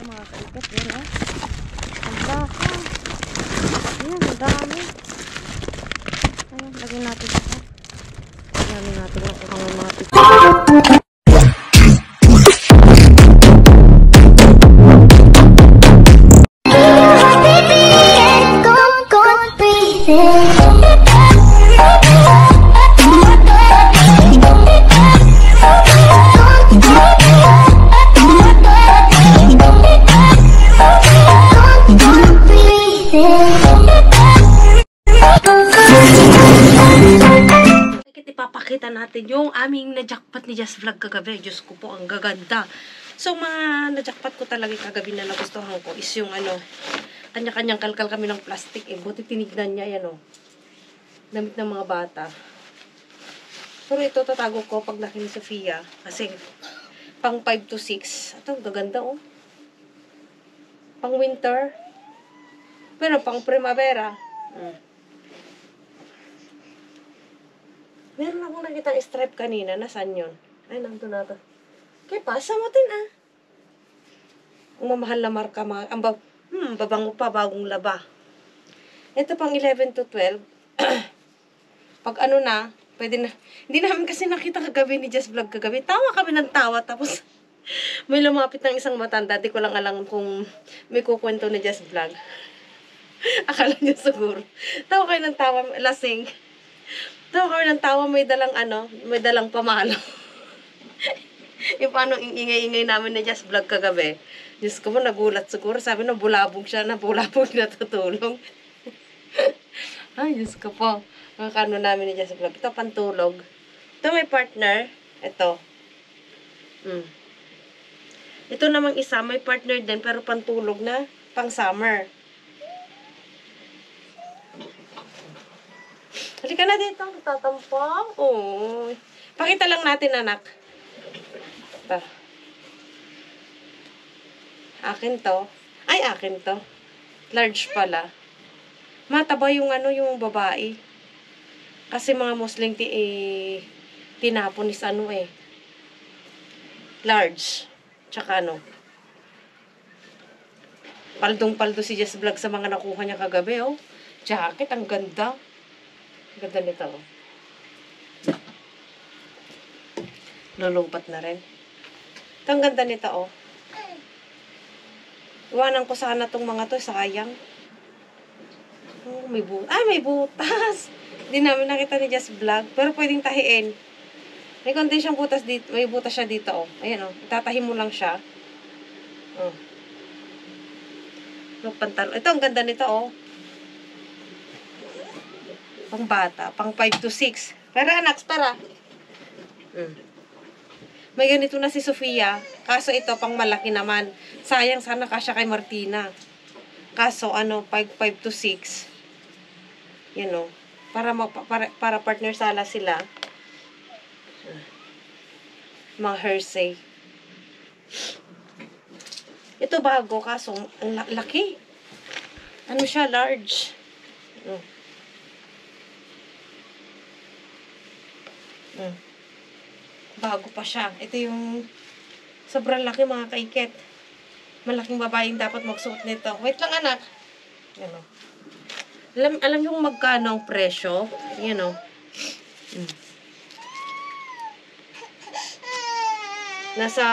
Ito mga kaikat, yun o. Ang baka. Ayan, ang dami. Ayan, lagyan natin ito. Lagyan natin ang mga pito. Ipapakita natin yung aming na-jackpot ni Jazz Vlog kagabi. Diyos ko po, ang gaganda. So, mga na-jackpot ko talaga kagabi na nagustuhan ko is yung ano, kanya-kanyang kalkal kami ng plastic. Eh, buti tinignan niya, yan o. Damit ng mga bata. Pero ito, tatago ko pag laki ni Sofia. Kasi, pang 5 to 6. Ito, gaganda o. Pang winter. Pero, pang primavera. Meron akong nakita stripe kanina. Nasaan yun? Ay, nandun na ito. Kaya pasa mo din ah. Ang mamahal na marka. Babango pa, bagong laba. Ito pang 11 to 12. Pag ano na, pwede na. Hindi namin kasi nakita kagabi ni Jazz Vlog kagabi. Tawa kami ng tawa. Tapos, may lumapit ng isang matanda. Di ko lang alam kung may kukwento ni Jazz Vlog. Akala niya siguro. Tawa kayo ng tawa. Lasing. Tawa kami ng tawa. May dalang ano. May dalang pamalo. Yung paano ingay-ingay namin ni Jazz Vlog kagabi. Diyos ko mo, nagulat siguro. Sabi na bulabog siya. Na bulabog natutulog. Ay, Diyos ko po. Ang kano namin ni Jazz Vlog. Ito, pantulog. Ito, may partner. Ito. Ito namang isa, may partner din. Pero pantulog na. Pang summer. Halika na dito. Tatampang. Oh. Pakita lang natin, anak. Ito. Akin to. Ay, akin to. Large pala. Mataba yung ano, yung babae. Kasi mga Muslim tinapon is ano eh. Large. Tsaka ano. Paldong-paldo si Jazz Vlog sa mga nakuha niya kagabi, oh. Jacket, ang ganda. Ang ganda nito, oh. Lulupat na rin. Ito, ang ganda nito, oh. Iwanan ko sana tong mga to, sayang. Oh, may butas. Hindi namin nakita ni Jazz Vlog. Pero pwedeng tahiin. May konti siyang butas dito. May butas siya dito, oh. Ayan, oh. Itatahin mo lang siya. Oh. Pantalo. Ito, ang ganda nito, oh. Pang bata. Pang 5 to 6. Para, anak, para. May ganito na si Sofia. Kaso ito, pang malaki naman. Sayang, sana kasya kay Martina. Kaso, ano, 5 to 6. Yan, oh. Para partner sala sila. Mga Hersey. Ito bago, kaso, ang laki. Ano siya, large. Bago pa siya. Ito yung sobrang laki, mga kaiket. Malaking babaeng dapat magsuot nito. Wait lang, anak. Yan, o. Alam yung magkano ang presyo? Yan, o. Nasa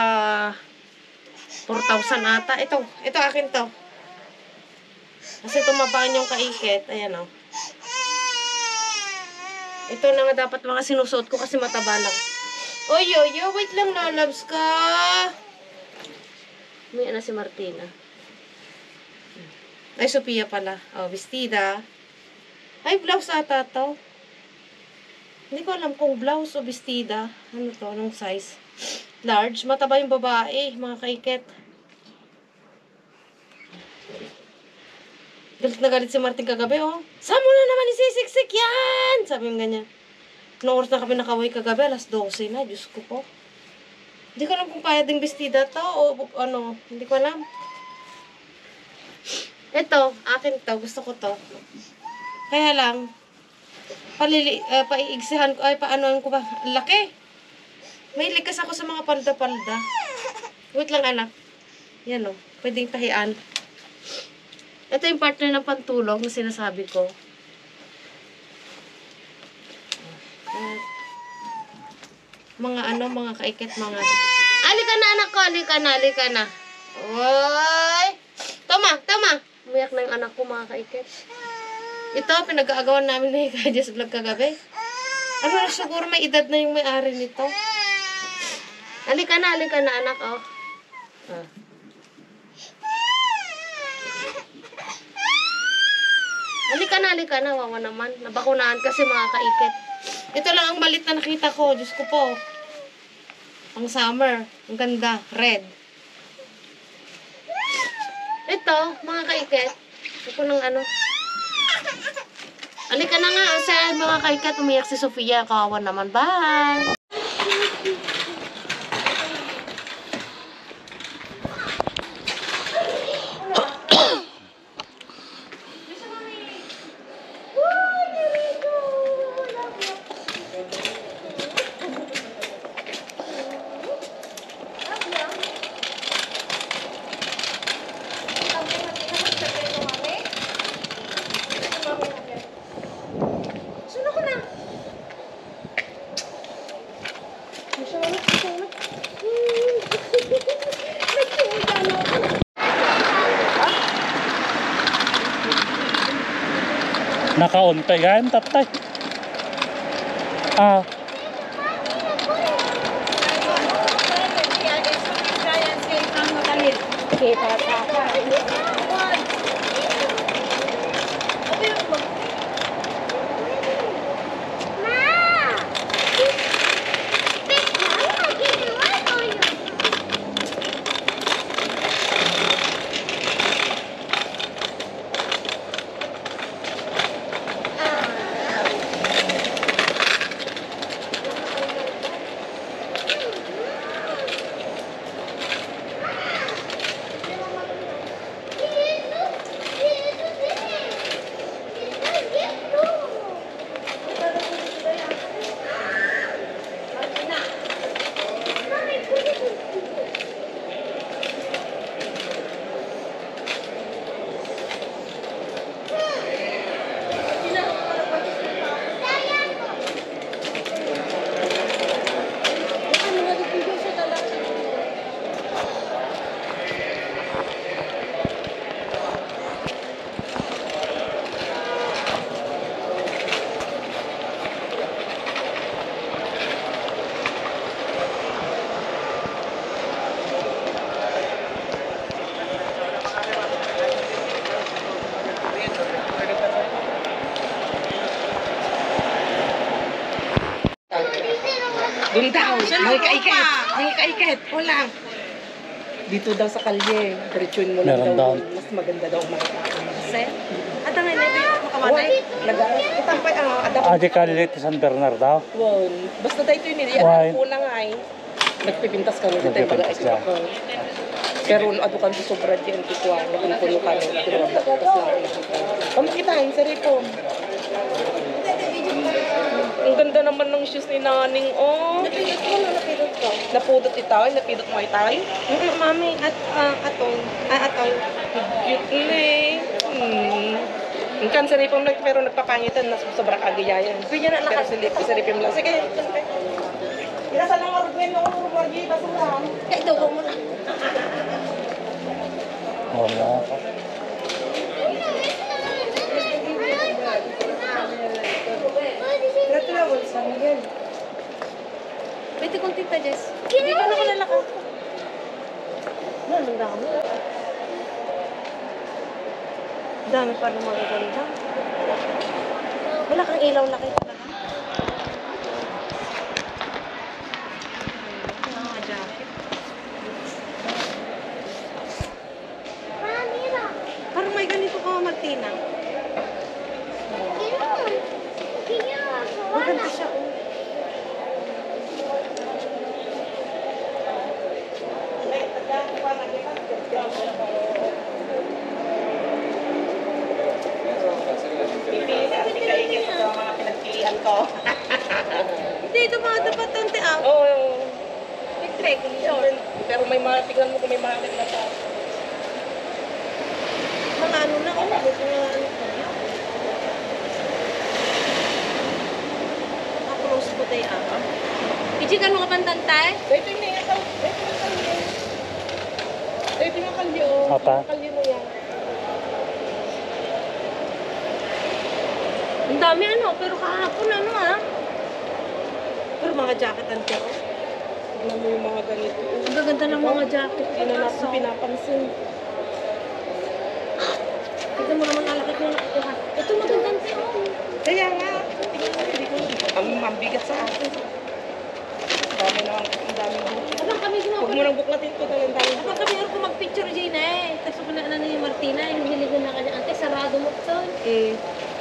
4,000 ata. Ito akin to. Kasi tumabaan yung kaiket. Ayan, o. Ito na nga dapat mga sinusuot ko kasi mataba lang. Oy, wait lang, lalabs ka. May si Martina. Ay, Sophia pala. Oh, bestida. Ay, blouse ata to. Hindi ko alam kung blouse o bestida. Ano to? Anong size? Large. Mataba yung babae, mga kaiket. Galit na galit si Martin kagabi, oh. Saan mo na naman isisiksik yan? Sabi mo ganyan. Noong oras na kami nakaway kagabi, alas 12 na. Diyos ko po. Hindi ko alam kung kaya ding bestida to o ano. Hindi ko alam. Ito, akin to. Gusto ko to. Kaya lang, paiigsihan ko, ay paanoan ko ba? Laki. May likas ako sa mga palda-palda. Wait lang, anak. Yan, oh. Pwedeng tahian. Ito yung partner ng pantulog na sinasabi ko. Mga kaikit, mga... Alika na, anak ko, alika na. Uy! Tama! Umiyak na yung anak ko, mga kaikit. Ito, pinag-aagawan namin ni Kajas Vlog kagabi. Ano na, siguro may edad na yung may-ari nito. Alika na, anak, oh. Halika na, wawa naman. Nabakunahan kasi mga kaikit. Ito lang ang malit na nakita ko. Diyos ko po. Ang summer. Ang ganda. Red. Ito, mga kaikit. Ito ng ano. Halika na nga. O siya, mga kaikit, umiyak si Sofia. Kawawa naman. Bye! Naka-onte yan, tatay. Ah. Doon daw, may kaikit, walang. Dito daw sa kalye, diretsuin mo lang Meron daw. daw. Mas maganda daw ang makakita. Kasi, at ang hindi makamatay. Itampay ang adap. Adi kalit San Bernardo. Wow, basta tayo ito yun. Why? Yan po lang ay. Nagpipintas ka nung dito. Nagpipintas ka. Pero ano kan sa sobra dyan, tito ang napunpuno ka nung pinawagdatas lang. Pamakitaan, sa rito. Ang ganda naman ng shoes ni Naning, oh. Napidot mo na, napidot ko. Napudot itay? Napidot mo itay? Mami, atol. Cute na eh. Ang kansa rin pong pero nagpapangitan na sobrang agayayan. Pwede na nakasilip sa ripim lang. Sige. Inasa lang ang rugmen ng urugwargi, basta lang. Kaya ito, mo na. Wala. Natulawal sa yan. Pwede kong tita, Jess. Hindi ka na malalaka. Ang dami. Dami pa rin mga ganda. Wala kang ilaw na kayo talaga. Mga jacket. Parang may ganito ka Martina. Maganda siya, oh. Hindi, ito mga dapat tante ah. Oo. Tigpeg, pero may tignan mo kung may malaki na sa. Close po tayo ako. Iji ka mga pantantay? Ito yung niyakaw. Ito yung kalyo. Ito yung kalyo. Apa? Kalyo mo yan. Ang dami ano, pero kahapon ano ah. Pero mga jacket ante oh. Tignan mo yung mga ganito. Ang gaganda ng mga jacket. Hindi na natin pinapansin. Tignan mo naman alakit na nakukuha. Ito maganda ante oh. Kaya nga. Tingnan mo, hindi ko. Ang bigat sa akin. Dami naman. Ang dami mo. Abang kami Huwag mo ginawa. nang buklatin ko talagang dami. Abang kami ko mag-picture dyan eh. Tapos pala na ni Martina, hiniligan na kanya. Ante, sarado mo ito.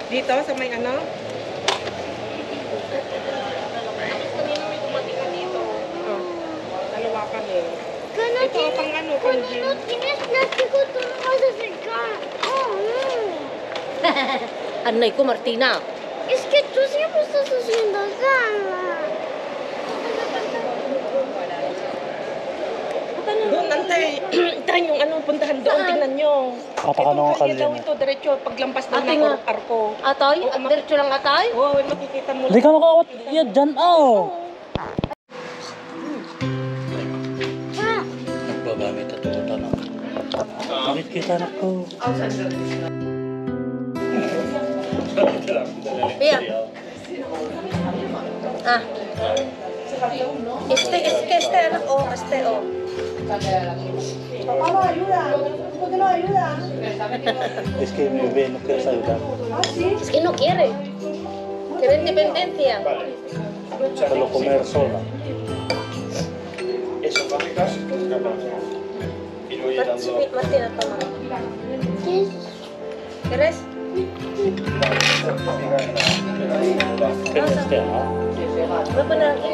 Dito sa may ano? Kanina may dumating na dito. Oh. Dalawa kami. Ito pang ano, pang gym. Anay ko, Martina. Es que tú siempre estás haciendo gala. Doon, antay. Tahan yung ano, puntahan doon. Tingnan nyo. Kapaka nung Ito, kalyo daw na. ito, diretso. Paglampas daw Ate ng nga. arko. Atoy? Oo, Diretso lang atoy? Oo, makikita mo. Hindi ka makawat yan dyan, oh. Nagbagamit at ito tanong. Bakit kita na ko? Pia. Ah. Este, anak, oh, este, oh. Papá, no ayuda. ¿Por qué no ayuda? Es que mi bebé no quiere ayudar. Es que no quiere. Quiere independencia. Solo comer sola. Eso fábricas, y luego ir dando Martina, toma. ¿Quieres? ¿Qué es este, ah? Voy a poner aquí.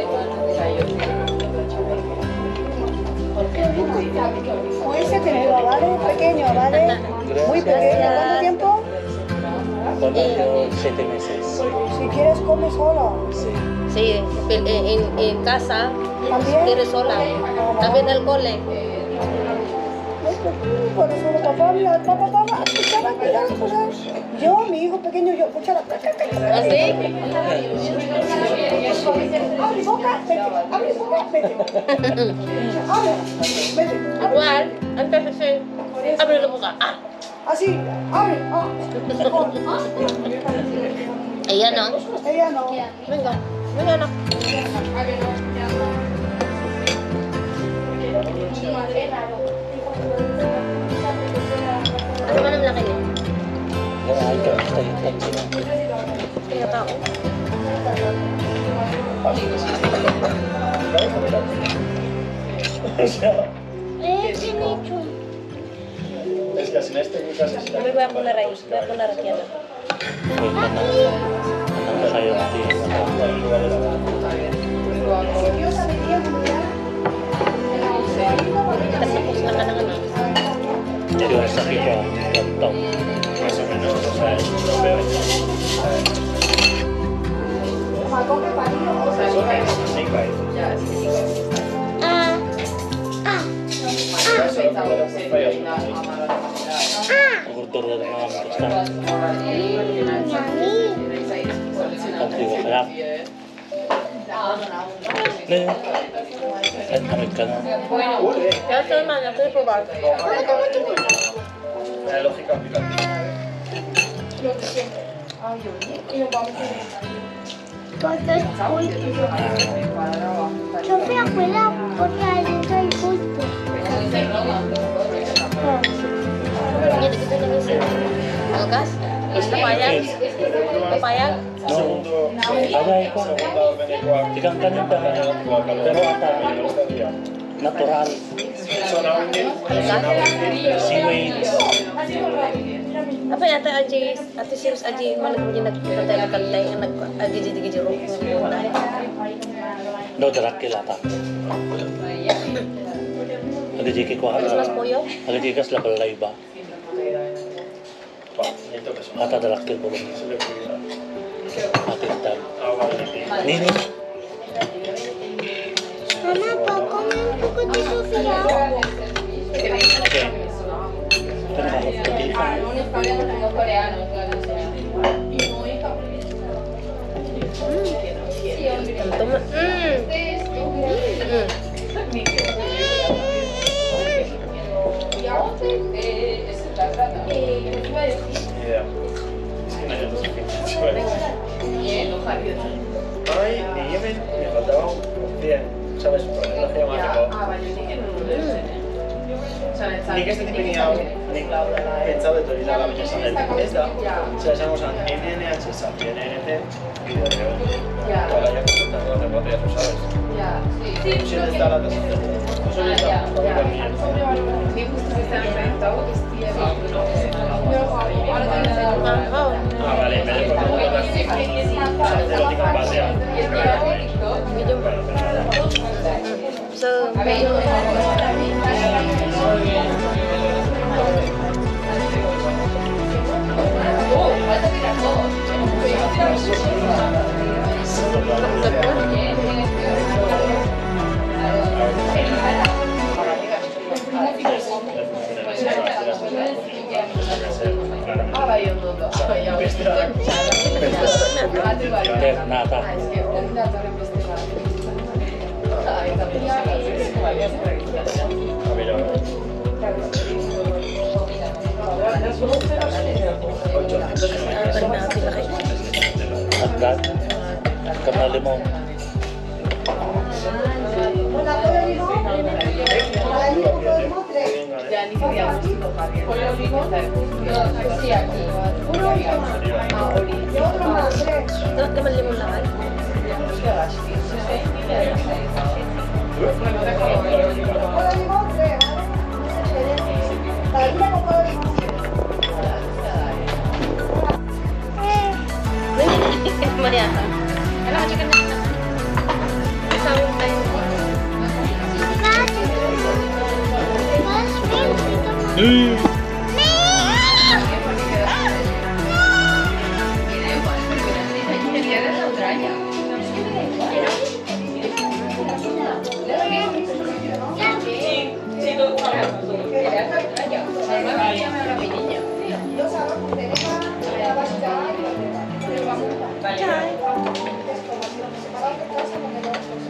Ese tenerlo, ¿vale? Pequeño, ¿vale? Muy pequeño. ¿Cuánto tiempo? Cuando yo 7 meses. Si quieres, come solo. Sí. Sí, en casa. ¿También? Quiere sola. También al cole. Por eso papá, mira, papá, escuchaba que las cosas. Yo, mi hijo pequeño, yo, escuchaba. ¿Así? Abre boca, vete. Abre, vete. Igual, antes de ser. Abre la boca. Ah. Así, abre. Ella no. Ella no. Venga, venga, no. Ano ba naman laki niya? Ay, tayo na. Kaya tao. Es que sin este en casa Kami voy a poner ahí. Voy a poner aquí. Ano. Wait ka na. Anong kayo natin? Kasi tapos na ka ng ano. Yung sakit ko, ganito. más o menos, o sea, lo veo. Sí, vale. Order na mga basta. Pagdi ko kaya. Ay, kamit ka na. Kaya sa naman, ako yung probar. La lógica aplicativa. Yo fui a escuela porque adentro hay pulpo. Hindi kita na kasi. Algas? Papayag? Papayag? No, agay ko. Tigang kanin ka na. Pero ata, natural. Seaweed. Apa yata aji, ati serius aji mana punya nagkantay nag-aji ro. No, darakil ata. Agajiki ko Mas ata. poyo? Agajikas labal na iba. Necesito que se Ata darakil ko. le pudiera. Atintan. Agua de limpieza. Nini. Mamá, ¿puedo comer un poco de Sofía? Okay. Ito nakakapagpatipan. cambiamos como coreanos, claro, o sea. Toma. Idea. Ay, de Yemen me faltaba un 100, ¿sabes? Por el relación matemático. Nik ez dut ipini nik pentsatu dut hori dela, baina esan dut, ez da. Osea, esango zan, NNH zapien NNT, bideo de hoy. Eta gaia konsultatu bat egotea, tú sabes. Si ez da la tasa. Eso ya está, por el camino. Ah, vale, me dejo como la teórica baseada. So, Nata. Agad. Karena limau. Una cola de limón. Para el mismo cola de limón, 3. Uno más. Y otro más, 3. dapat ka man limong lakad? Cola de limón, 3, ¿vale? La con cola de limón. Mariata. Alam ka, chicken na. Kasawang tayo.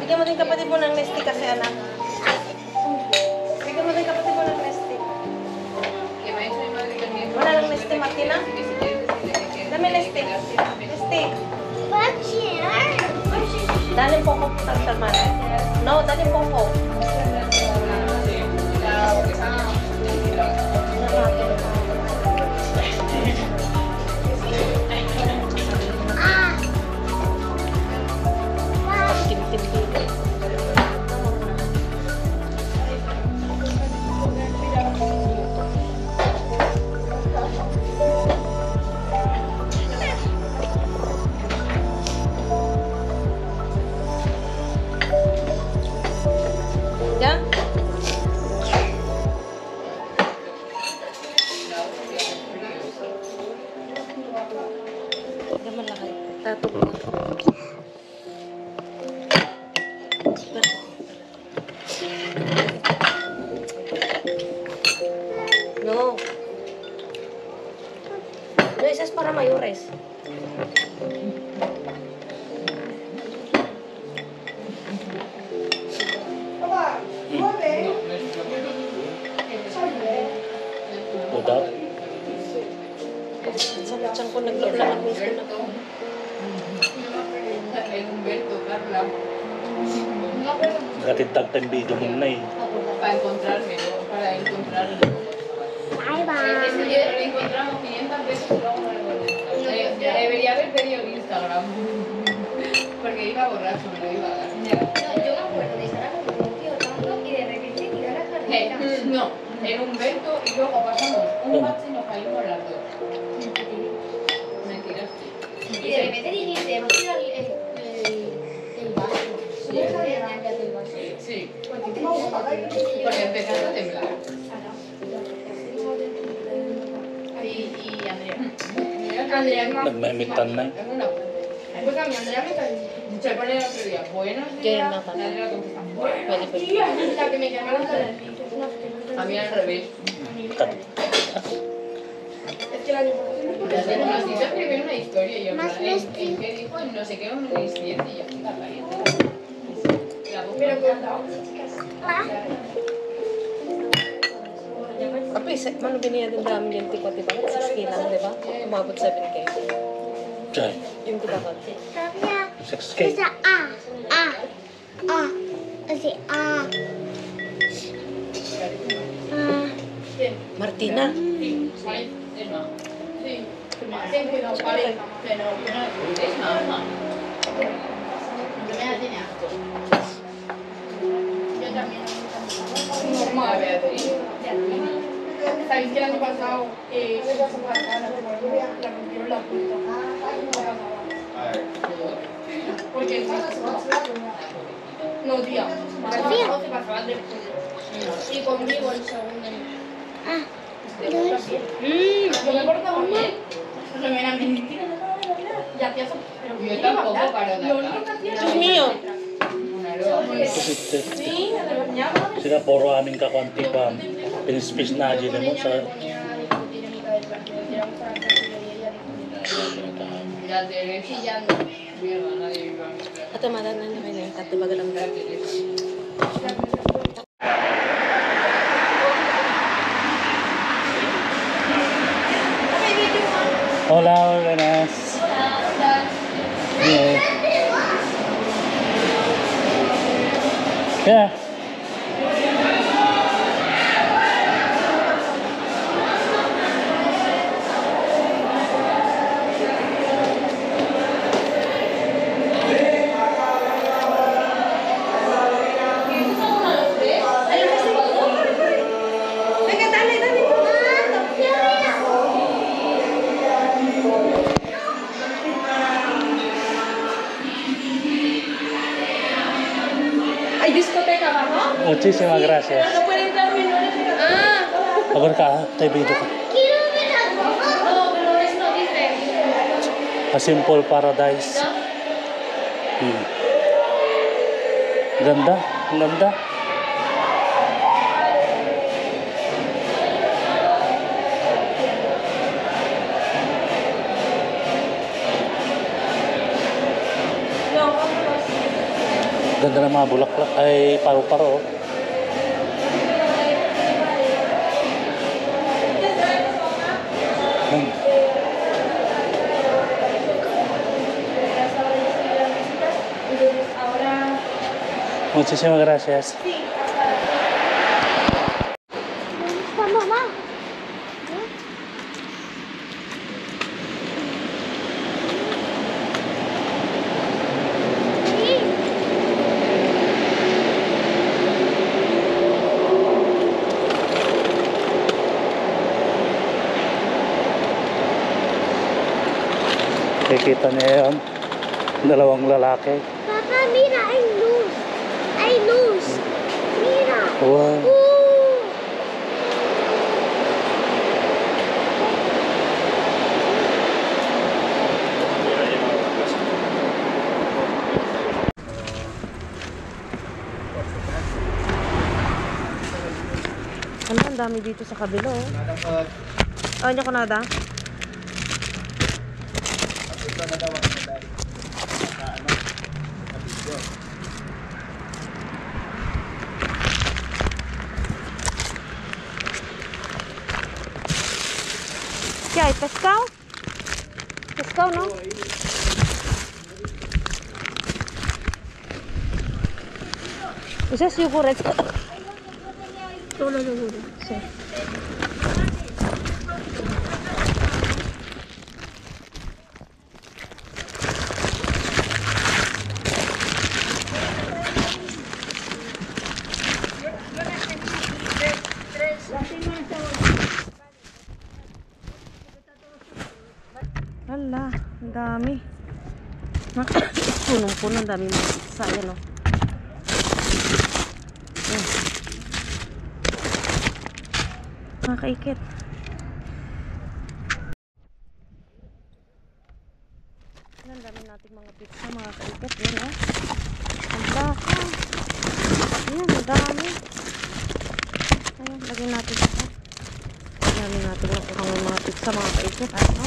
Bigyan mo din kapatid mo ng Nesty kasi anak. Bigyan mo din kapatid mo ng Nesty. Wala ng Nesty, Martina? Dami Nesty. Nesty. Dali poko tagtaman. No, dali poko. Ya? Gaman lang kayo. Tatok mo. No. No, esa es para mayores. Papá, 9. Udah. Sa tiyan ko naglalakad minsan ako. Katintag tayong video mo na eh. Para encontrarme, ¿no? Para encontrarme. Bye bye. Ese día lo encontramos 500 veces y luego no lo encontramos. Debería haber pedido Instagram. Porque iba borracho, me lo iba a dar. No, yo me acuerdo de estar con un tío tanto y de repente tirar la carretera. No, en Humberto y luego pasamos un bache y nos caímos las dos. Mentiraste. Y de repente dijiste, hemos tirado el vaso. Sí. El vaso. Sí, porque empezaste a temblar. Y Andrea es más... Nagmaimitan na eh. Es una... Pues a mí Andrea me cae. Se pone el otro día, buenos ¿Qué días. nota? Y Andrea contesta, Pwede, buenos pwede. días. La que me llamaron a mí al revés. Kat. Es que el año pasado. Nos hizo escribir una historia y yo, Más ¿en vestido. qué dijo? No sé qué, un incidente y yo, la pariente. Pero contado. Api, mano biniyad ang dami yung tikwa-tiba? 6K lang, di ba? Umabot 7K. Chay, Yung tibakat. Sabi 6K. sa Kasi Martina. Es mamá. Normal. Beatriz. ¿Sabéis que el año pasado la rompieron la puerta? Porque no, tía. Se pasaban de y conmigo el segundo. Yo me portaba bien. No me era mentira. Y hacía eso. Yo tampoco paro de Lo hablar. único que hacía Diyos mío. Una loca. Sí, me regañaba. Sila puro aming kakwanti pa. Pinispis na dyan mo sa... Ya te chillando. Mierda, nadie vive a mi casa. At madanan na kayo na tatibagal ang dami. Hola, buenas. Bien. Yeah. Venga, dale, dale. Hay discoteca abajo. Muchísimas gracias. No puede entrar menores. Ah. A ver ka, tayo dito ka. No, pero es no dice. A simple paradise. Ganda, ganda. Ganda ng mga bulaklak ay paro-paro. Muchísimas gracias. Mamá. Kikita niya yun. Dalawang lalaki. Papa, mira, hay luz. Hay luz. Mira. Wow. Ano, ang dami dito sa kabilo. Oh, niyo ko nada? ¿Qué hay? ¿Pescado? ¿Pescado, no? Eso es yogur. Solo yogur. Sí. Hala, ang dami. Punong-puno, ang dami mga pizza. Ayan o. Makaikit. Ang dami nating mga pizza, mga kaikit. Yan o. Ang baka. Ayan, ang dami. Ayan, lagyan natin ito. Lagyan natin ito. Parang may mga pizza mga kaisip. Ano?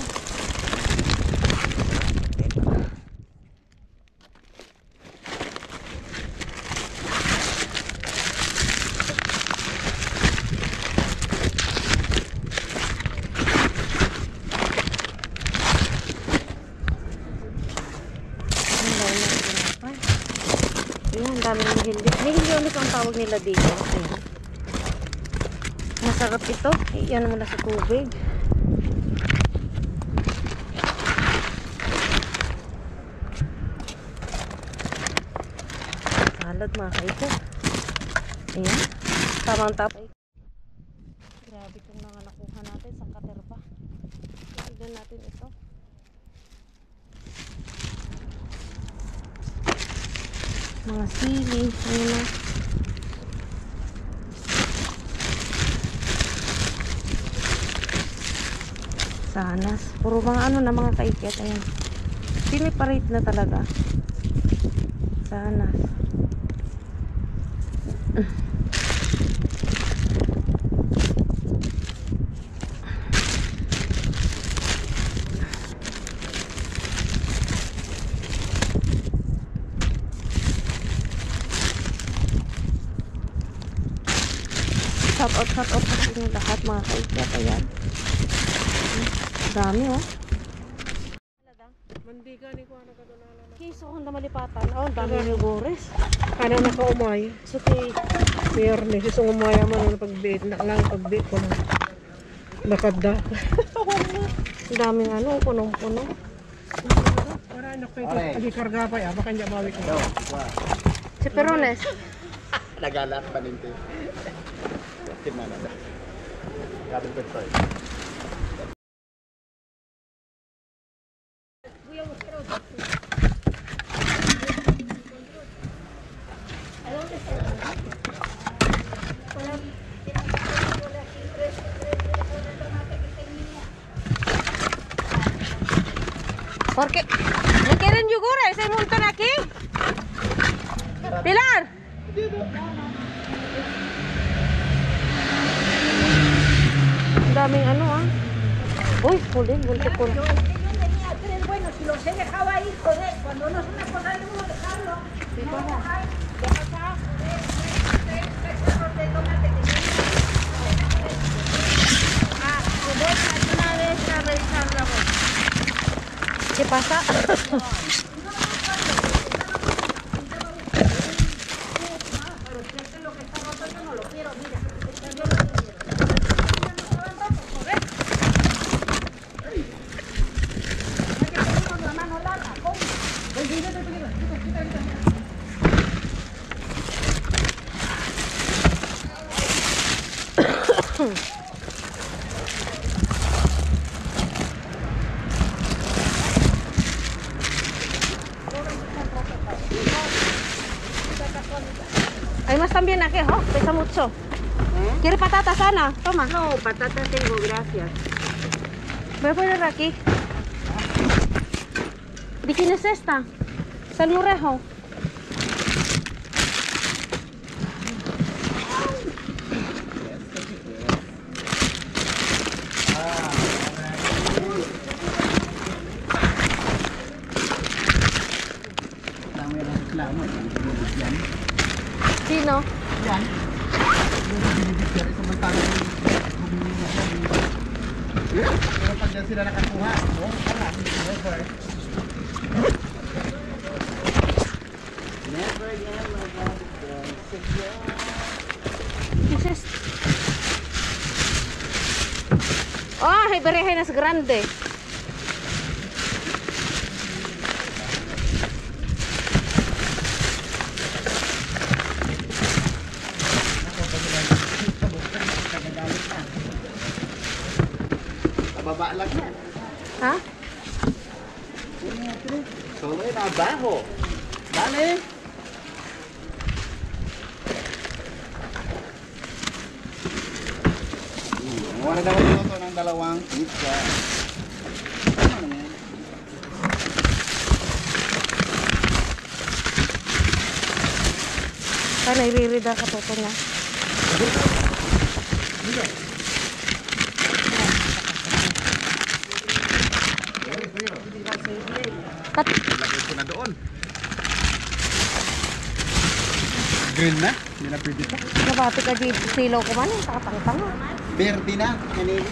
Ayan, ang daming nihilip. Nihilip ang tawag nila dito. Ayan. Masarap ito. Iyan mo na sa tubig. Salad mga kaito. Ayan. Tamang tapay. Grabe itong mga nakuha natin sa katerba. Tignan natin ito. Mga sili. Ayan na. Sanas. Puro mga ano na mga kaiket. Ayan. Piniparit na talaga. Sanas. Shout out sa inyo lahat mga kaiket. Ayan. Dami oh. Mandiga ni ko ano ka doon ala. Kiso kung malipatan. Oh, dami ni Boris. Ano nakaumay? So kay Biyernes, isang umaya man ang pagbiit. Nakalang pagbiit ko na. Nakada. ang daming ano, punong-puno. Para anak ko ito. Agi-karga pa ya. Baka niya bawik ko. Si Perones. Nagalat pa ninti. Timana na. Gabi ko ito. Porque ¿me quieren yogur? Ese montón aquí. Pilar. Ang daming ano ah. Uy, pulin, buntik ko. Yo tenía 3 buenos y los he dejado ahí, joder. Cuando no es una cosa, debemos dejarlo. No dejar, ¿Qué pasa? Hay más también aquí, oh, pesa mucho. ¿Quiere patatas, Ana? Toma. No, patata tengo, gracias. Voy a poner aquí. ¿De quién es esta? Salmorejo. Sino? Yan. Pero pag yan sila nakakuha, never. Never, ¿Qué es esto? Oh, hay berenjenas grandes. Baba lang yan. Ha? Tuloy na baho. Dali. Wala daw ito ng dalawang pizza. Ano naman yan? Sana iririda ka po niya. Lagay ko na doon. Green na? Hindi na pwede pa. Nabati ka dito, silaw ko man, takatang-tanga. Verde na. Kanili.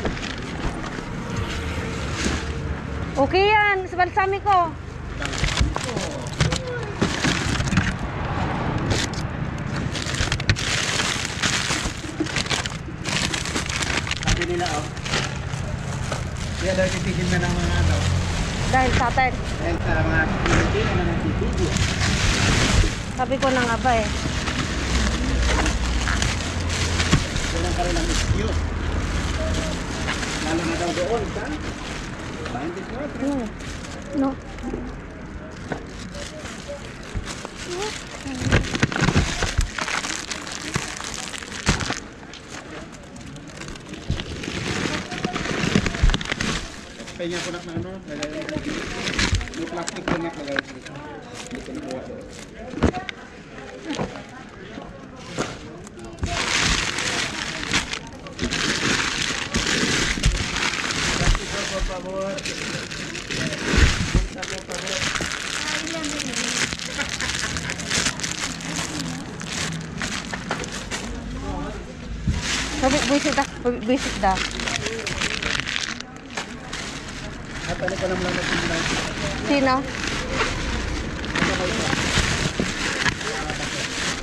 Okay yan, sa balsami ko. Sabi nila kaya daw titigil na ng mga ano. Dahil sa atin. Dahil sa mga Pilipino na nagtitigil. Sabi ko na nga ba eh. Kailan ka rin ang excuse. Lalo na daw doon, ha? 24. No. Kaya ko na ano, yung plastic ko na lagay dito. Dito na buwa doon. Por favor. Por favor. Sabi, visit da. At ano ko naman lang Sino?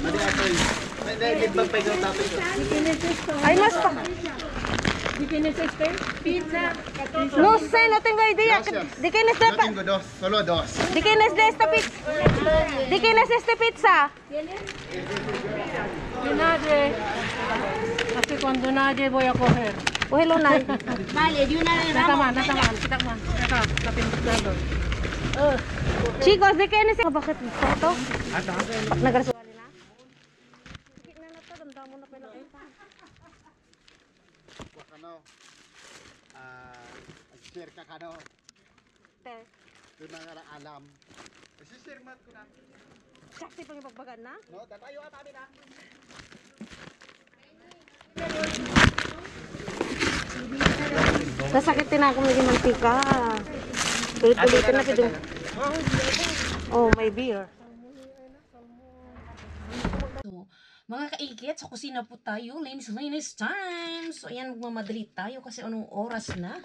Mali ako eh. Hindi ba ikaw tapos ko? Ay, mas pa. No sé, no tengo idea. ¿De quién es Yo esta? tengo dos, solo dos. ¿De quién es de esta pizza? ¿De quién es este pizza? De nadie. Así cuando nadie voy a coger. Cógelo na. Vale, de una vez vamos. Kita man. Acá, la pintado. Chicos, ¿de quién es esta? Bakit ito? Nagrasuhan nila? Sige na na to, damdamo na pinakita. Wag ano. Share ka kano. Te, Doon na nga alam. Kasi share mat ko na. kasi pang ibagbagan na? No, tatayo ka tabi na. Nasakitin na ako maging mantika. Ulit-ulitin na pwede. Oh, may beer. So, mga kaikit, sa kusina po tayo. Linis time. So, ayan, magmamadali tayo kasi anong oras na.